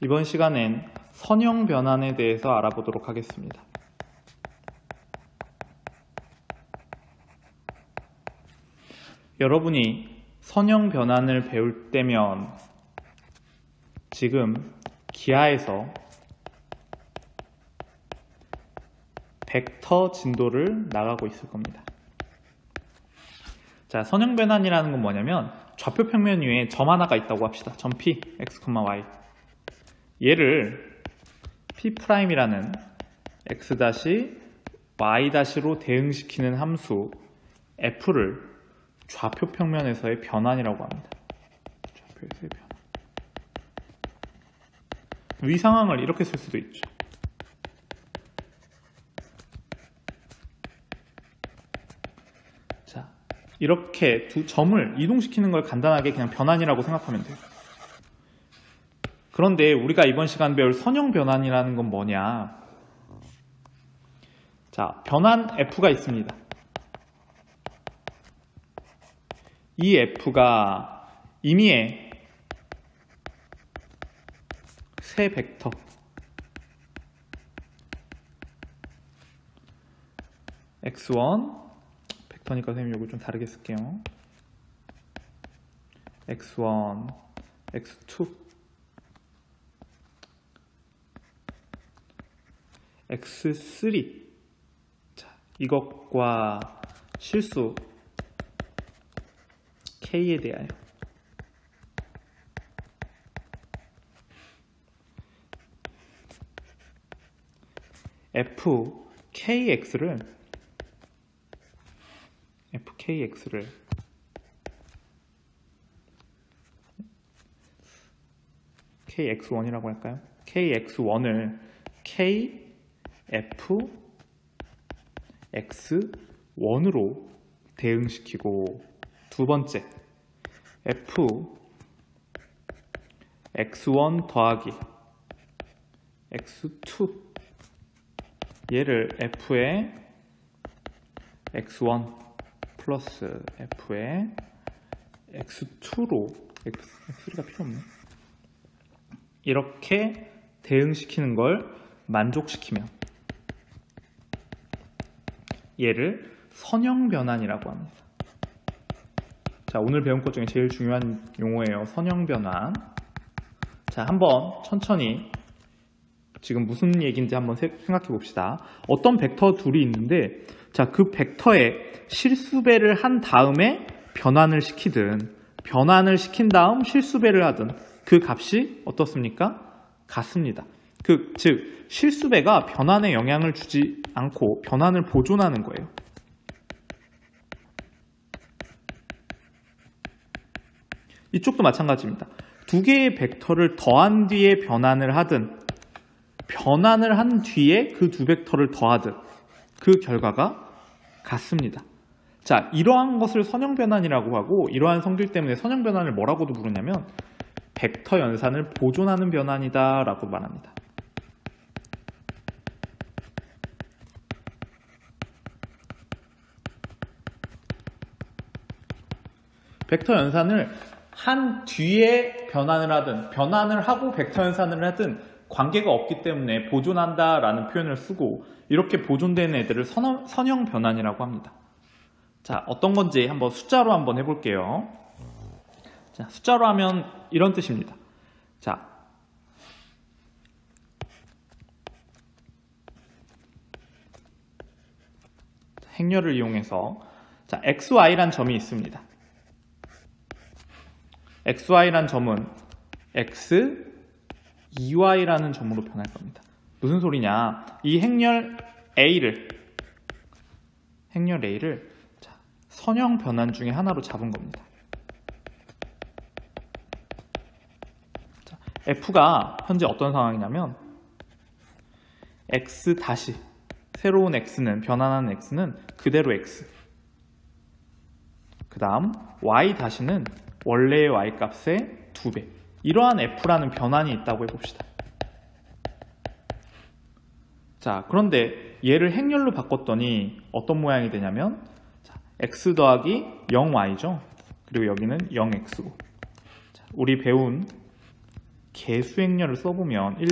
이번 시간엔 선형 변환에 대해서 알아보도록 하겠습니다. 여러분이 선형 변환을 배울 때면 지금 기하에서 벡터 진도를 나가고 있을 겁니다. 자, 선형 변환이라는 건 뭐냐면 좌표 평면 위에 점 하나가 있다고 합시다. 점 P, x, y. 얘를 P'이라는 x-, y-로 대응시키는 함수 f를 좌표 평면에서의 변환이라고 합니다. 좌표에서의 변환. 이 상황을 이렇게 쓸 수도 있죠. 자, 이렇게 두 점을 이동시키는 걸 간단하게 그냥 변환이라고 생각하면 돼요. 그런데 우리가 이번 시간 배울 선형 변환이라는 건 뭐냐? 자, 변환 f가 있습니다. 이 f가 임의의 세 벡터 x1 벡터니까 선생님 이거 좀 다르게 쓸게요. x1, x2, x3 자, 이것과 실수 k에 대하여 fkx를 kx1이라고 할까요? kx1을 kfx1으로 대응시키고 두 번째 fx1 더하기 x2 얘를 f의 x1 플러스 f의 x2로 x3가 필요 없네. 이렇게 대응시키는 걸 만족시키면 얘를 선형 변환이라고 합니다. 자, 오늘 배운 것 중에 제일 중요한 용어예요. 선형 변환. 자, 한번 천천히 지금 무슨 얘기인지 한번 생각해 봅시다. 어떤 벡터 둘이 있는데, 자, 그 벡터에 실수배를 한 다음에 변환을 시키든, 변환을 시킨 다음 실수배를 하든, 그 값이 어떻습니까? 같습니다. 즉, 실수배가 변환에 영향을 주지 않고 변환을 보존하는 거예요. 이쪽도 마찬가지입니다. 두 개의 벡터를 더한 뒤에 변환을 하든 변환을 한 뒤에 그 두 벡터를 더하든 그 결과가 같습니다. 자, 이러한 것을 선형 변환이라고 하고 이러한 성질 때문에 선형 변환을 뭐라고도 부르냐면 벡터 연산을 보존하는 변환이다 라고 말합니다. 벡터 연산을 한 뒤에 변환을 하든 변환을 하고 벡터 연산을 하든 관계가 없기 때문에 보존한다 라는 표현을 쓰고 이렇게 보존되는 애들을 선형 변환이라고 합니다. 자, 어떤 건지 한번 숫자로 한번 해볼게요. 자, 숫자로 하면 이런 뜻입니다. 자, 행렬을 이용해서 자, xy란 점이 있습니다. xy란 점은 x, 2y라는 점으로 변할 겁니다. 무슨 소리냐? 이 행렬 A를 자, 선형 변환 중에 하나로 잡은 겁니다. 자, f가 현재 어떤 상황이냐면 x 다시 새로운 x는 변환하는 x는 그대로 x 그 다음 y 다시는 원래의 y값의 2배 이러한 f라는 변환이 있다고 해봅시다. 자, 그런데 얘를 행렬로 바꿨더니 어떤 모양이 되냐면 자, x 더하기 0y죠. 그리고 여기는 0x고 자, 우리 배운 개수 행렬을 써보면 10,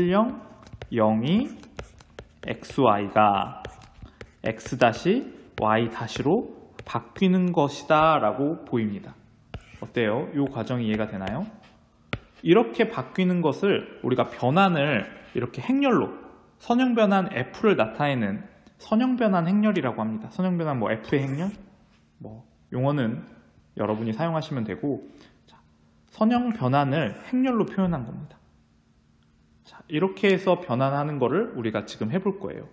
02, xy가 x-y-로 바뀌는 것이다 라고 보입니다. 어때요? 이 과정이 이해가 되나요? 이렇게 바뀌는 것을 우리가 변환을 이렇게 행렬로 선형변환 f를 나타내는 선형변환 행렬이라고 합니다. 선형변환 뭐 f의 행렬? 뭐 용어는 여러분이 사용하시면 되고, 자, 선형변환을 행렬로 표현한 겁니다. 자, 이렇게 해서 변환하는 거를 우리가 지금 해볼 거예요.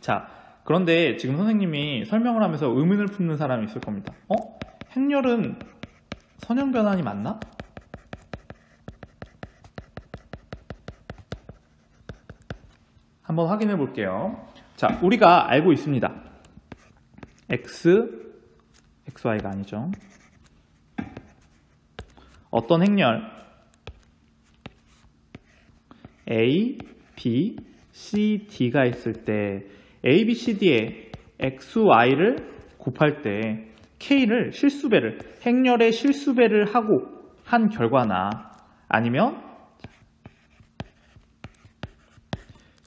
자, 그런데 지금 선생님이 설명을 하면서 의문을 품는 사람이 있을 겁니다. 행렬은 선형변환이 맞나? 한번 확인해 볼게요. 자, 우리가 알고 있습니다. xy가 아니죠. 어떤 행렬 A, B, C, D가 있을 때 A, B, C, D에 xy를 곱할 때 K를 실수배를, 행렬의 실수배를 하고 한 결과나 아니면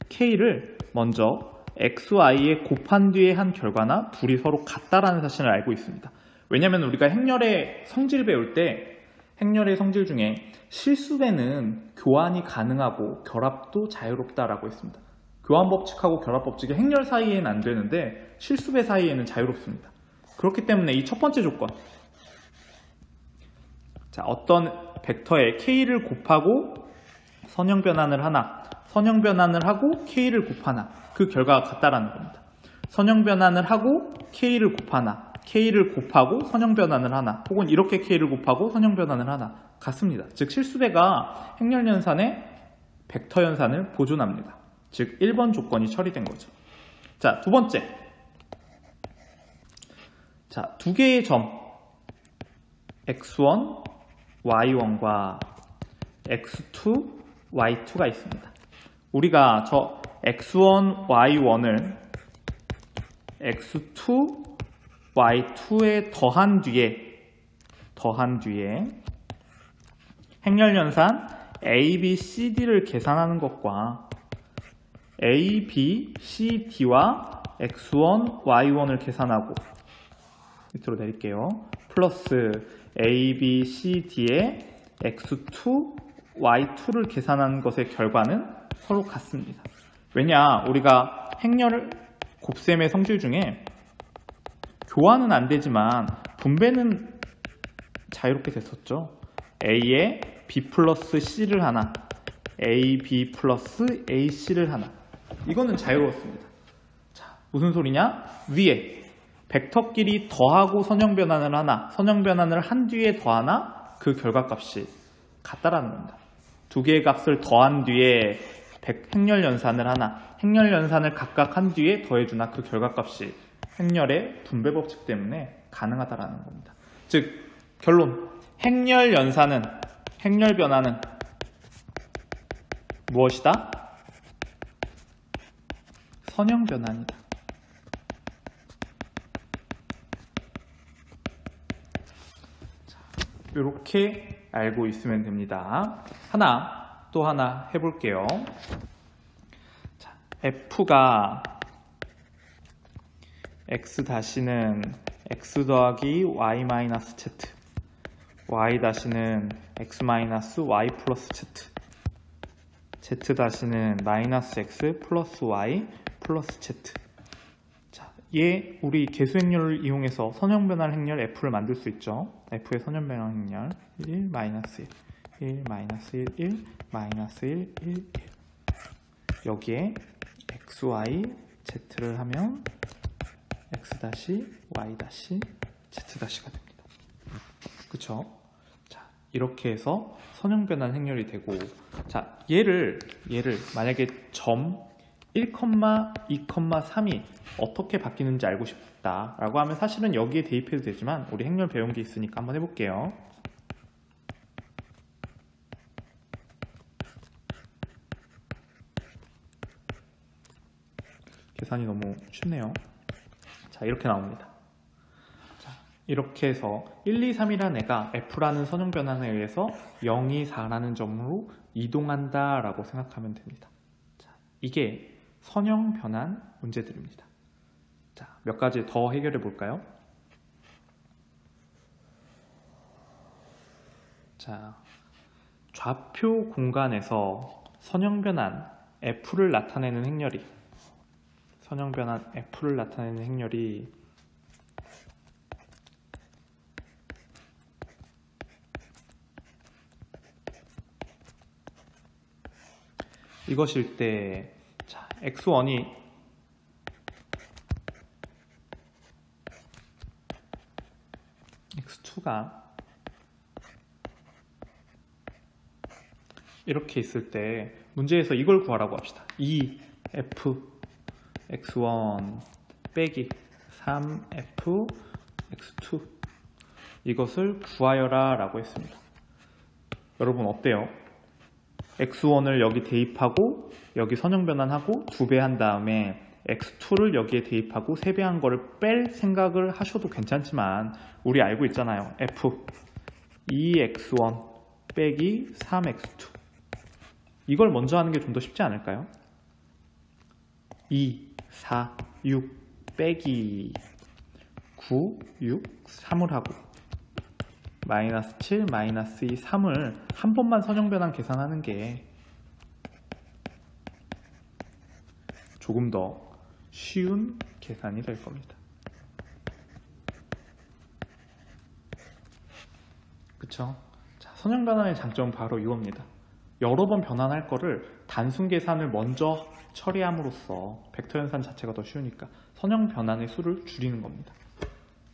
K를 먼저 xy에 곱한 뒤에 한 결과나 둘이 서로 같다라는 사실을 알고 있습니다. 왜냐하면 우리가 행렬의 성질 배울 때 행렬의 성질 중에 실수배는 교환이 가능하고 결합도 자유롭다라고 했습니다. 교환 법칙하고 결합 법칙이 행렬 사이에는 안 되는데 실수배 사이에는 자유롭습니다. 그렇기 때문에 이 첫 번째 조건, 자, 어떤 벡터에 K를 곱하고 선형변환을 하나, 선형변환을 하고 K를 곱하나, 그 결과가 같다라는 겁니다. 선형변환을 하고 K를 곱하나, K를 곱하고 선형변환을 하나, 혹은 이렇게 K를 곱하고 선형변환을 하나, 같습니다. 즉 실수배가 행렬연산의 벡터연산을 보존합니다. 즉 1번 조건이 처리된 거죠. 자, 두 번째, 자, 두 개의 점 x1, y1과 x2, y2가 있습니다. 우리가 저 x1, y1을 x2, y2에 더한 뒤에 행렬연산 A, B, C, D를 계산하는 것과 A, B, C, D와 x1, y1을 계산하고 밑으로 내릴게요. 플러스 A, B, C, D의 x2, y2를 계산하는 것의 결과는 서로 같습니다. 왜냐? 우리가 행렬 곱셈의 성질 중에 교환은 안 되지만 분배는 자유롭게 됐었죠. A에 B 플러스 C를 하나, A, B 플러스 AC를 하나. 이거는 자유로웠습니다. 자, 무슨 소리냐? 위에 벡터끼리 더하고 선형변환을 하나, 선형변환을 한 뒤에 더하나, 그 결과값이 같다라는 겁니다. 두 개의 값을 더한 뒤에 행렬연산을 하나, 행렬연산을 각각 한 뒤에 더해주나, 그 결과값이 행렬의 분배 법칙 때문에 가능하다라는 겁니다. 즉 결론, 행렬연산은, 행렬변환은 무엇이다? 선형변환이다. 이렇게 알고 있으면 됩니다. 또 하나 해볼게요. 자, F가 X-는 X 더하기 Y-Z, Y-는 X-Y 플러스 Z, Z-는 마이너스 X 플러스 Y 플러스 Z. 자, 얘 우리 개수행렬을 이용해서 선형변환 행렬 F를 만들 수 있죠. F의 선형변환 행렬 1, 마이너스 1, 1, 마이너스 1, 1, 마이너스 1, 1, 1. 여기에 X, Y, Z를 하면 X-, Y-, Z-가 됩니다. 그쵸? 자, 이렇게 해서 선형변환 행렬이 되고, 자, 얘를 만약에 점 1, 2, 3이 어떻게 바뀌는지 알고 싶다라고 하면 사실은 여기에 대입해도 되지만 우리 행렬 배운 게 있으니까 한번 해볼게요. 계산이 너무 쉽네요. 자, 이렇게 나옵니다. 자, 이렇게 해서 1, 2, 3이라는 애가 f라는 선형 변환에 의해서 0, 2, 4라는 점으로 이동한다 라고 생각하면 됩니다. 자, 이게 선형 변환 문제들입니다. 자, 몇 가지 더 해결해 볼까요? 자, 좌표 공간에서 선형 변환 f를 나타내는 행렬이 이것일 때, 자, x1이 x2가 이렇게 있을 때 문제에서 이걸 구하라고 합시다. 2f x1 빼기 3f x2 이것을 구하여라 라고 했습니다. 여러분 어때요? x1을 여기 대입하고 여기 선형 변환하고 2배 한 다음에 x2를 여기에 대입하고 3배 한 거를 뺄 생각을 하셔도 괜찮지만 우리 알고 있잖아요. f 2x1 빼기 3x2 이걸 먼저 하는 게 좀 더 쉽지 않을까요? 2, 4, 6 빼기 9, 6, 3을 하고 마이너스 7, 마이너스 2, 3을 한 번만 선형 변환 계산하는 게 조금 더 쉬운 계산이 될 겁니다. 그쵸? 자, 선형 변환의 장점은 바로 이겁니다. 여러 번 변환할 거를 단순 계산을 먼저 처리함으로써 벡터 연산 자체가 더 쉬우니까 선형 변환의 수를 줄이는 겁니다.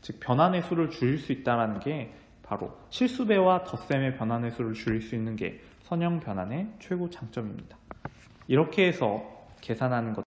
즉 변환의 수를 줄일 수 있다는 게 바로 실수배와 덧셈의 변환의 수를 줄일 수 있는 게 선형 변환의 최고 장점입니다. 이렇게 해서 계산하는 것